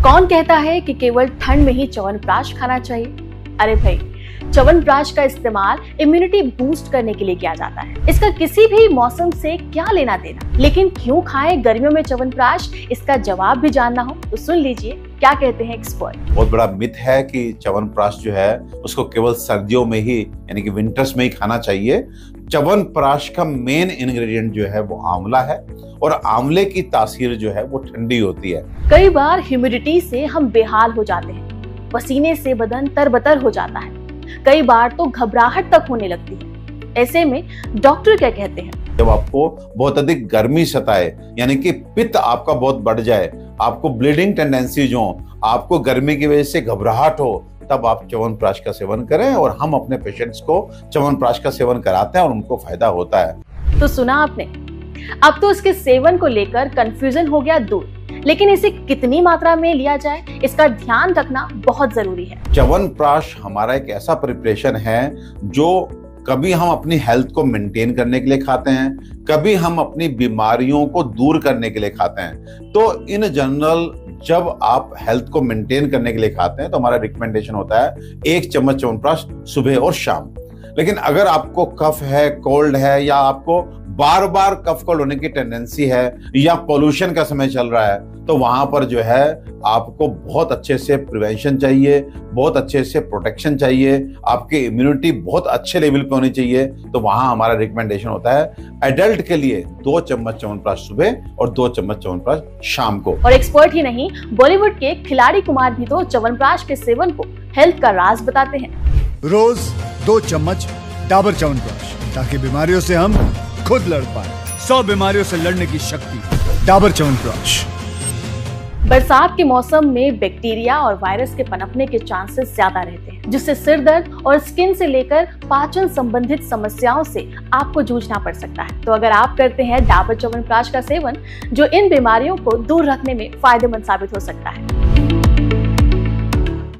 कौन कहता है कि केवल ठंड में ही च्यवनप्राश खाना चाहिए? अरे भाई, च्यवनप्राश का इस्तेमाल इम्यूनिटी बूस्ट करने के लिए किया जाता है। इसका किसी भी मौसम से क्या लेना देना, लेकिन क्यों खाएं गर्मियों में च्यवनप्राश, इसका जवाब भी जानना हो तो सुन लीजिए क्या कहते हैं एक्सपर्ट। बहुत बड़ा मिथ है कि च्यवनप्राश जो है उसको केवल सर्दियों में ही यानी कि विंटर्स में ही खाना चाहिए। च्यवनप्राश का मेन इंग्रेडिएंट जो है वो आंवला है और आंवले की तासीर जो है वो ठंडी होती है। कई बार ह्यूमिडिटी से हम बेहाल हो जाते हैं, पसीने से बदन तरबतर हो जाता है, कई बार तो घबराहट तक होने लगती है। ऐसे में डॉक्टर क्या कहते हैं? जब आपको बहुत अधिक गर्मी सताए यानी कि पित्त आपका बहुत बढ़ जाए, आपको ब्लीडिंग टेंडेंसीज हो, आपको गर्मी की वजह से घबराहट हो, तब आप च्यवनप्राश का सेवन करें। और हम अपने पेशेंट्स को च्यवनप्राश का सेवन कराते हैं और उनको फायदा होता है। तो सुना आपने, अब तो इसके सेवन को लेकर कंफ्यूजन हो गया दूर, लेकिन इसे कितनी मात्रा में लिया जाए इसका ध्यान रखना बहुत जरूरी है। च्यवनप्राश हमारा एक ऐसा प्रिपरेशन है जो कभी हम अपनी हेल्थ को मेंटेन करने के लिए खाते हैं, कभी हम अपनी बीमारियों को दूर करने के लिए खाते हैं। तो इन जनरल जब आप हेल्थ को मेंटेन करने के लिए खाते हैं तो हमारा रिकमेंडेशन होता है 1 चम्मच च्यवनप्राश सुबह और शाम। लेकिन अगर आपको कफ है, कोल्ड है, या आपको बार बार कफ कोल्ड होने की टेंडेंसी है, या पोल्यूशन का समय चल रहा है, तो वहां पर जो है आपको बहुत अच्छे से प्रिवेंशन चाहिए, बहुत अच्छे से प्रोटेक्शन चाहिए, आपकी इम्यूनिटी बहुत अच्छे लेवल पे होनी चाहिए। तो वहां हमारा रिकमेंडेशन होता है एडल्ट के लिए 2 चम्मच च्यवनप्राश सुबह और 2 चम्मच च्यवनप्राश शाम को। और एक्सपर्ट ही नहीं, बॉलीवुड के खिलाड़ी कुमार भी तो च्यवनप्राश के सेवन को हेल्थ का राज बताते हैं। रोज 2 चम्मच डाबर च्यवनप्राश, ताकि बीमारियों से हम खुद लड़ पाए। 100 बीमारियों से लड़ने की शक्ति डाबर च्यवनप्राश। बरसात के मौसम में बैक्टीरिया और वायरस के पनपने के चांसेस ज्यादा रहते हैं, जिससे सिर दर्द और स्किन से लेकर पाचन संबंधित समस्याओं से आपको जूझना पड़ सकता है। तो अगर आप करते हैं डाबर च्यवनप्राश का सेवन, जो इन बीमारियों को दूर रखने में फायदेमंद साबित हो सकता है।